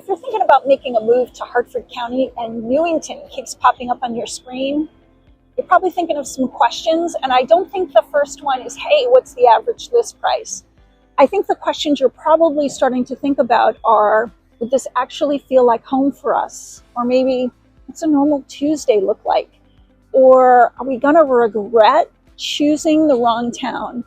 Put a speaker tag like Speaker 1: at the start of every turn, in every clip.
Speaker 1: you're thinking about making a move to Hartford County and Newington keeps popping up on your screen, you're probably thinking of some questions. And I don't think the first one is, hey, what's the average list price? I think the questions you're probably starting to think about are, would this actually feel like home for us? Or maybe, what's a normal Tuesday look like? Or are we gonna regret choosing the wrong town?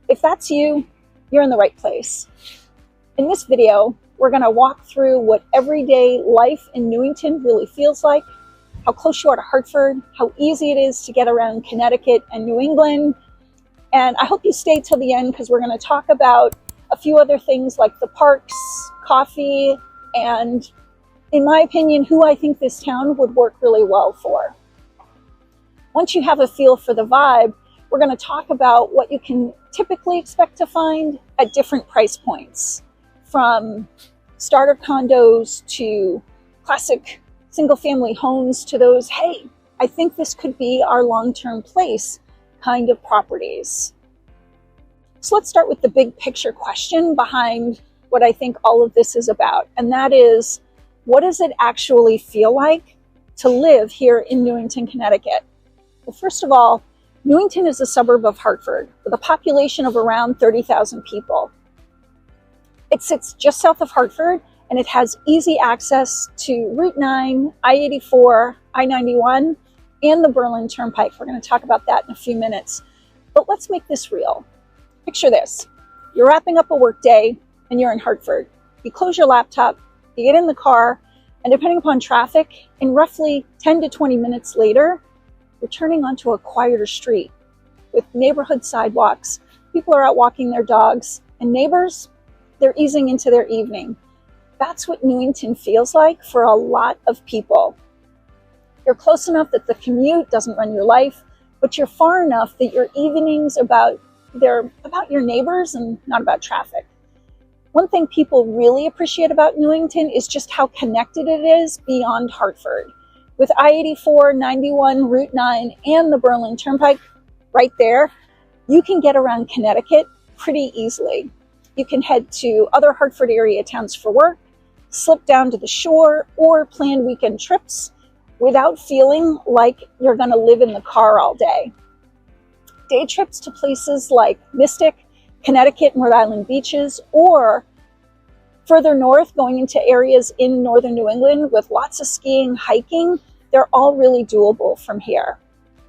Speaker 1: If that's you, you're in the right place. In this video, we're gonna walk through what everyday life in Newington really feels like, how close you are to Hartford, how easy it is to get around Connecticut and New England. And I hope you stay till the end because we're gonna talk about a few other things like the parks, coffee, and in my opinion, who I think this town would work really well for. Once you have a feel for the vibe, we're going to talk about what you can typically expect to find at different price points, from starter condos to classic single-family homes to those, hey, I think this could be our long-term place kind of properties. So let's start with the big picture question behind what I think all of this is about, and that is, what does it actually feel like to live here in Newington, Connecticut? Well, first of all, Newington is a suburb of Hartford with a population of around 30,000 people. It sits just south of Hartford, and it has easy access to Route 9, I-84, I-91, and the Berlin Turnpike. We're going to talk about that in a few minutes. But let's make this real. Picture this. You're wrapping up a work day, and you're in Hartford. You close your laptop, you get in the car, and depending upon traffic, in roughly 10 to 20 minutes later, you're turning onto a quieter street with neighborhood sidewalks. People are out walking their dogs, and neighbors, they're easing into their evening. That's what Newington feels like for a lot of people. You're close enough that the commute doesn't run your life, but you're far enough that your evenings they're about your neighbors and not about traffic. One thing people really appreciate about Newington is just how connected it is beyond Hartford. With I-84, 91, Route 9, and the Berlin Turnpike right there, you can get around Connecticut pretty easily. You can head to other Hartford area towns for work, slip down to the shore, or plan weekend trips without feeling like you're going to live in the car all day. Day trips to places like Mystic, Connecticut, and Rhode Island beaches, or further north going into areas in northern New England with lots of skiing, hiking, they're all really doable from here.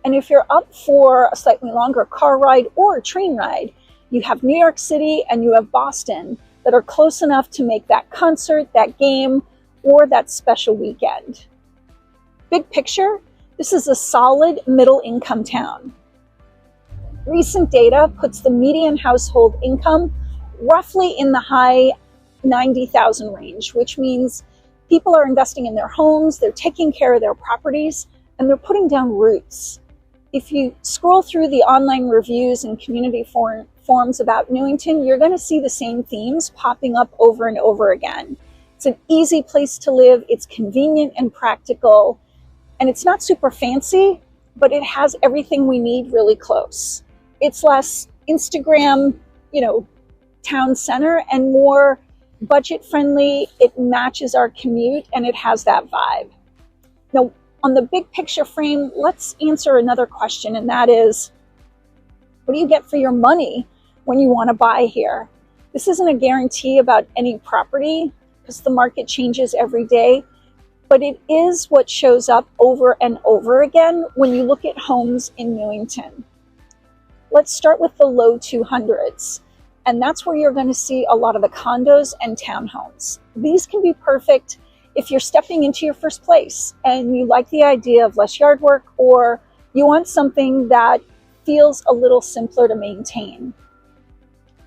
Speaker 1: And if you're up for a slightly longer car ride or a train ride, you have New York City and you have Boston that are close enough to make that concert, that game, or that special weekend. Big picture, this is a solid middle income town. Recent data puts the median household income roughly in the high 90,000 range, which means people are investing in their homes, they're taking care of their properties, and they're putting down roots. If you scroll through the online reviews and community forums about Newington, you're going to see the same themes popping up over and over again. It's an easy place to live, it's convenient and practical, and it's not super fancy, but it has everything we need really close. It's less Instagram, town center, and more budget friendly. It matches our commute, and it has that vibe. Now, on the big picture frame, let's answer another question, and that is, what do you get for your money when you want to buy here? This isn't a guarantee about any property because the market changes every day, but it is what shows up over and over again when you look at homes in Newington. Let's start with the low 200s, and that's where you're going to see a lot of the condos and townhomes. These can be perfect if you're stepping into your first place and you like the idea of less yard work, or you want something that feels a little simpler to maintain.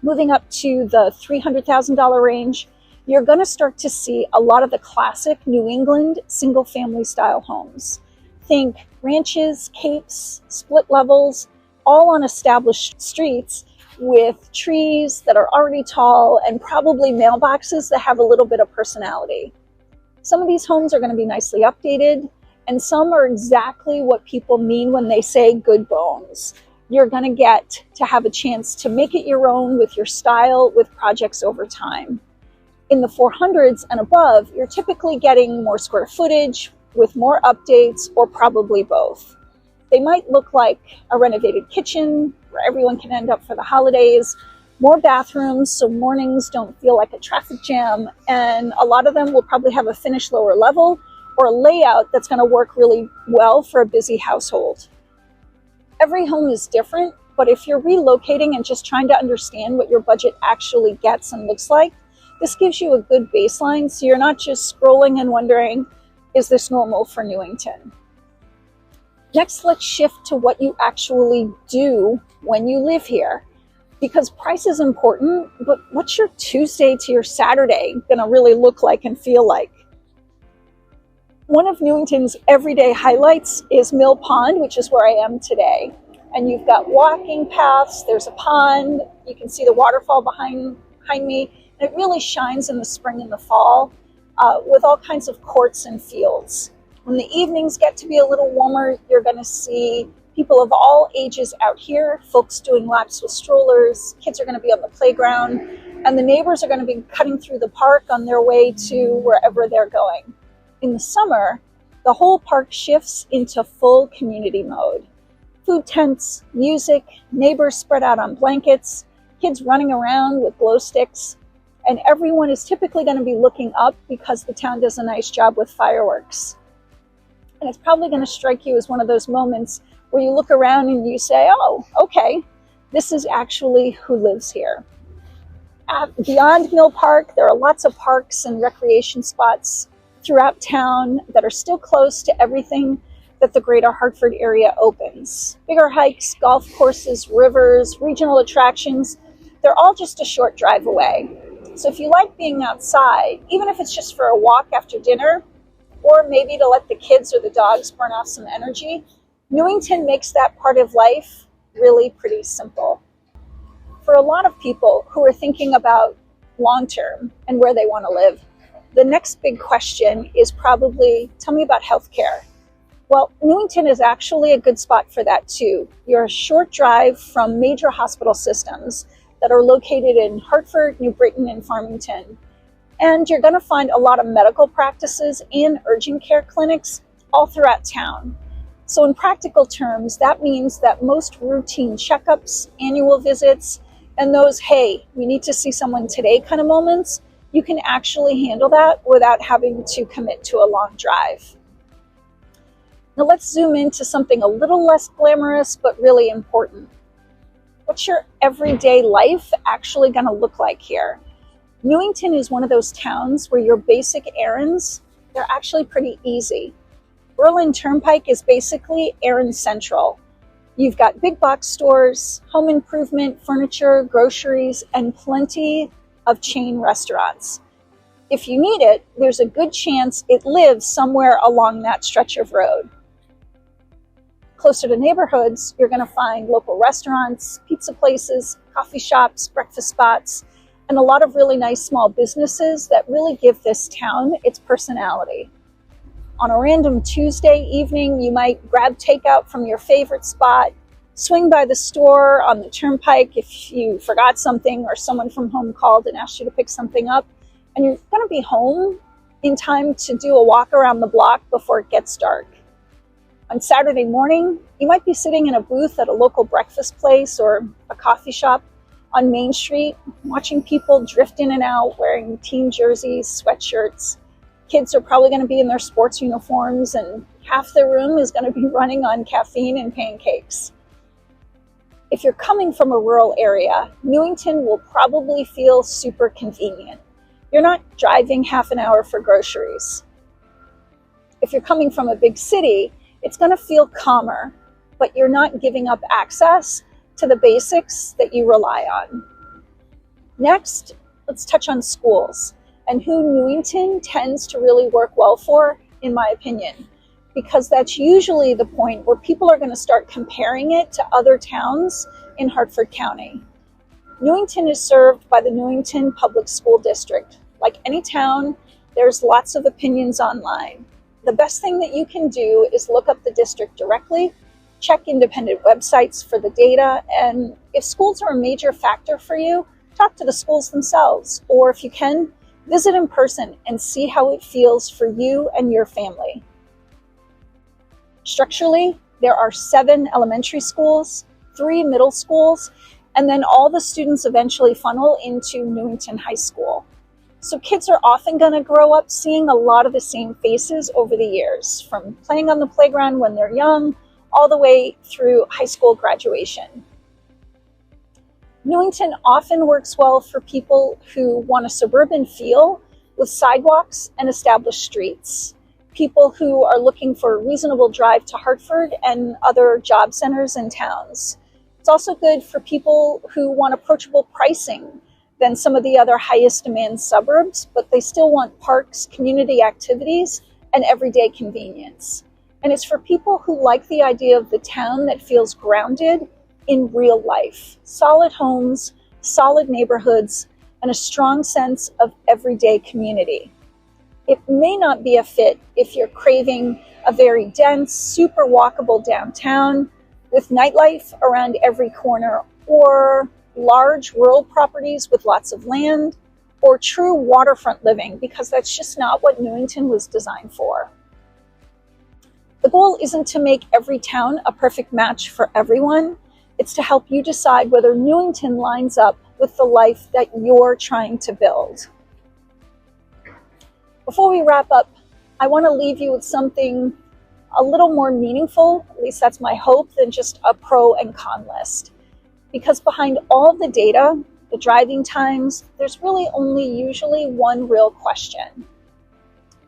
Speaker 1: Moving up to the $300,000 range, you're going to start to see a lot of the classic New England single-family style homes. Think ranches, capes, split levels, all on established streets with trees that are already tall and probably mailboxes that have a little bit of personality. Some of these homes are going to be nicely updated, and some are exactly what people mean when they say good bones. You're going to get to have a chance to make it your own with your style, with projects over time. In the 400s and above, you're typically getting more square footage with more updates, or probably both. They might look like a renovated kitchen where everyone can end up for the holidays, more bathrooms so mornings don't feel like a traffic jam, and a lot of them will probably have a finished lower level or a layout that's going to work really well for a busy household. Every home is different, but if you're relocating and just trying to understand what your budget actually gets and looks like, this gives you a good baseline so you're not just scrolling and wondering, is this normal for Newington? Next, let's shift to what you actually do when you live here. Because price is important, but what's your Tuesday to your Saturday gonna really look like and feel like? One of Newington's everyday highlights is Mill Pond, which is where I am today. And you've got walking paths, there's a pond, you can see the waterfall behind me. And it really shines in the spring and the fall with all kinds of courts and fields. When the evenings get to be a little warmer, you're gonna see people of all ages out here, folks doing laps with strollers, kids are going to be on the playground, and the neighbors are going to be cutting through the park on their way to wherever they're going. In the summer, the whole park shifts into full community mode. Food tents, music, neighbors spread out on blankets, kids running around with glow sticks, and everyone is typically going to be looking up because the town does a nice job with fireworks. And it's probably going to strike you as one of those moments where you look around and you say, oh, okay, this is actually who lives here. Beyond Mill Park, there are lots of parks and recreation spots throughout town that are still close to everything that the greater Hartford area opens. Bigger hikes, golf courses, rivers, regional attractions, they're all just a short drive away. So if you like being outside, even if it's just for a walk after dinner, or maybe to let the kids or the dogs burn off some energy, Newington makes that part of life really pretty simple. For a lot of people who are thinking about long-term and where they want to live, the next big question is probably, tell me about healthcare. Well, Newington is actually a good spot for that too. You're a short drive from major hospital systems that are located in Hartford, New Britain, and Farmington. And you're going to find a lot of medical practices and urgent care clinics all throughout town. So in practical terms, that means that most routine checkups, annual visits, and those, hey, we need to see someone today kind of moments, you can actually handle that without having to commit to a long drive. Now let's zoom into something a little less glamorous, but really important. What's your everyday life actually going to look like here? Newington is one of those towns where your basic errands, they're actually pretty easy. Berlin Turnpike is basically errand central. You've got big box stores, home improvement, furniture, groceries, and plenty of chain restaurants. If you need it, there's a good chance it lives somewhere along that stretch of road. Closer to neighborhoods, you're going to find local restaurants, pizza places, coffee shops, breakfast spots, and a lot of really nice small businesses that really give this town its personality. On a random Tuesday evening, you might grab takeout from your favorite spot, swing by the store on the turnpike if you forgot something or someone from home called and asked you to pick something up, and you're going to be home in time to do a walk around the block before it gets dark. On Saturday morning, you might be sitting in a booth at a local breakfast place or a coffee shop on Main Street, watching people drift in and out wearing team jerseys, sweatshirts. Kids are probably going to be in their sports uniforms, and half the room is going to be running on caffeine and pancakes. If you're coming from a rural area, Newington will probably feel super convenient. You're not driving half an hour for groceries. If you're coming from a big city, it's going to feel calmer, but you're not giving up access to the basics that you rely on. Next, let's touch on schools and who Newington tends to really work well for, in my opinion, because that's usually the point where people are going to start comparing it to other towns in Hartford County. Newington is served by the Newington Public School District. Like any town, there's lots of opinions online. The best thing that you can do is look up the district directly, check independent websites for the data, and if schools are a major factor for you, talk to the schools themselves, or if you can, Visit in person and see how it feels for you and your family. Structurally, there are 7 elementary schools, 3 middle schools, and then all the students eventually funnel into Newington High School. So kids are often going to grow up seeing a lot of the same faces over the years, from playing on the playground when they're young, all the way through high school graduation. Newington often works well for people who want a suburban feel with sidewalks and established streets. People who are looking for a reasonable drive to Hartford and other job centers and towns. It's also good for people who want approachable pricing than some of the other highest demand suburbs, but they still want parks, community activities, and everyday convenience. And it's for people who like the idea of the town that feels grounded in real life. Solid homes, solid neighborhoods, and a strong sense of everyday community. It may not be a fit if you're craving a very dense, super walkable downtown with nightlife around every corner, or large rural properties with lots of land, or true waterfront living, because that's just not what Newington was designed for. The goal isn't to make every town a perfect match for everyone. It's to help you decide whether Newington lines up with the life that you're trying to build. Before we wrap up, I want to leave you with something a little more meaningful, at least that's my hope, than just a pro and con list. Because behind all the data, the driving times, there's really only usually one real question.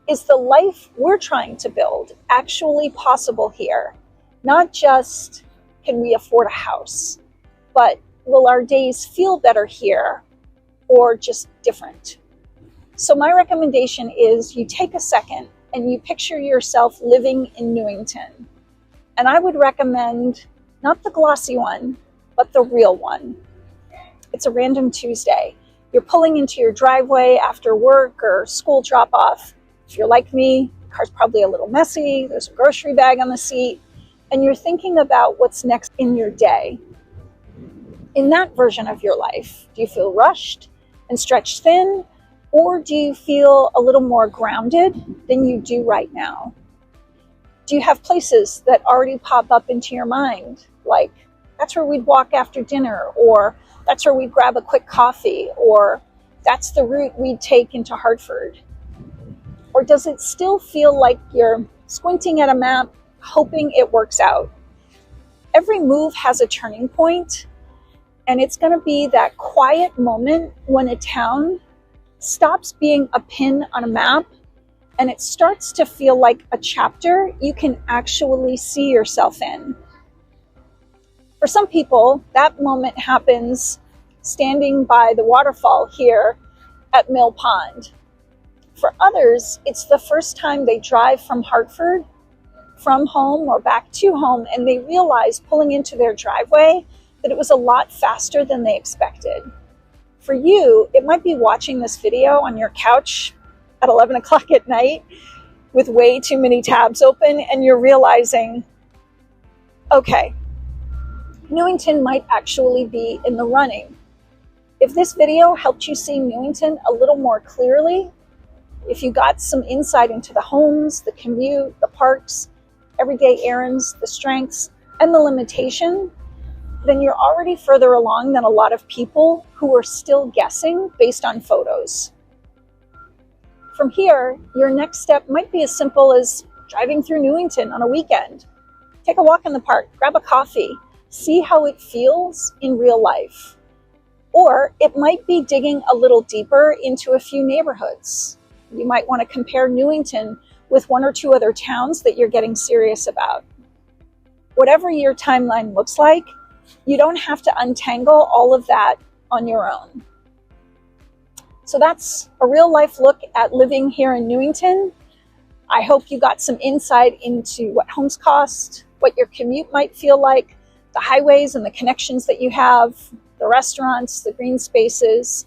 Speaker 1: Is the life we're trying to build actually possible here? Not just, can we afford a house? But will our days feel better here, or just different? So my recommendation is you take a second and you picture yourself living in Newington. And I would recommend not the glossy one, but the real one. It's a random Tuesday. You're pulling into your driveway after work or school drop-off. If you're like me, the car's probably a little messy, there's a grocery bag on the seat, and you're thinking about what's next in your day. In that version of your life, do you feel rushed and stretched thin, or do you feel a little more grounded than you do right now? Do you have places that already pop up into your mind, like, that's where we'd walk after dinner, or that's where we'd grab a quick coffee, or that's the route we'd take into Hartford? Or does it still feel like you're squinting at a map, hoping it works out? Every move has a turning point, and it's going to be that quiet moment when a town stops being a pin on a map and it starts to feel like a chapter you can actually see yourself in. For some people, that moment happens standing by the waterfall here at Mill Pond. For others, it's the first time they drive from Hartford, from home or back to home, and they realize pulling into their driveway that it was a lot faster than they expected. For you, it might be watching this video on your couch at 11 o'clock at night with way too many tabs open, and you're realizing, okay, Newington might actually be in the running. If this video helped you see Newington a little more clearly, if you got some insight into the homes, the commute, the parks, everyday errands, the strengths, and the limitation, then you're already further along than a lot of people who are still guessing based on photos. From here, your next step might be as simple as driving through Newington on a weekend. Take a walk in the park, grab a coffee, see how it feels in real life. Or it might be digging a little deeper into a few neighborhoods. You might want to compare Newington with 1 or 2 other towns that you're getting serious about. Whatever your timeline looks like, you don't have to untangle all of that on your own. So that's a real life look at living here in Newington. I hope you got some insight into what homes cost, what your commute might feel like, the highways and the connections that you have, the restaurants, the green spaces,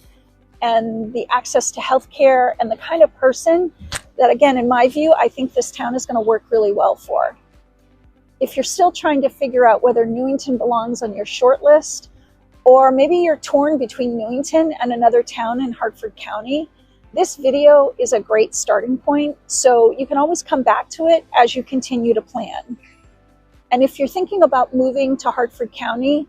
Speaker 1: and the access to healthcare, and the kind of person that, again, in my view, I think this town is going to work really well for. If you're still trying to figure out whether Newington belongs on your short list, or maybe you're torn between Newington and another town in Hartford County, This video is a great starting point, so you can always come back to it as you continue to plan. And if you're thinking about moving to Hartford County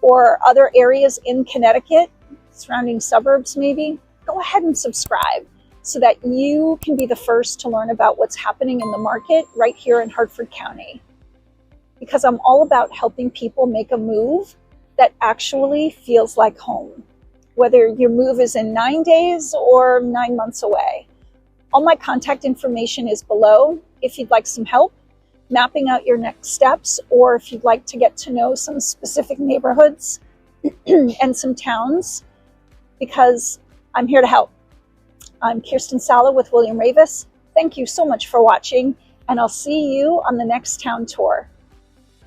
Speaker 1: or other areas in Connecticut, surrounding suburbs maybe, go ahead and subscribe so that you can be the first to learn about what's happening in the market right here in Hartford County. Because I'm all about helping people make a move that actually feels like home, whether your move is in 9 days or 9 months away. All my contact information is below if you'd like some help mapping out your next steps, or if you'd like to get to know some specific neighborhoods and some towns, because I'm here to help. I'm Kirsten Sala with William Ravis. Thank you so much for watching, and I'll see you on the next town tour.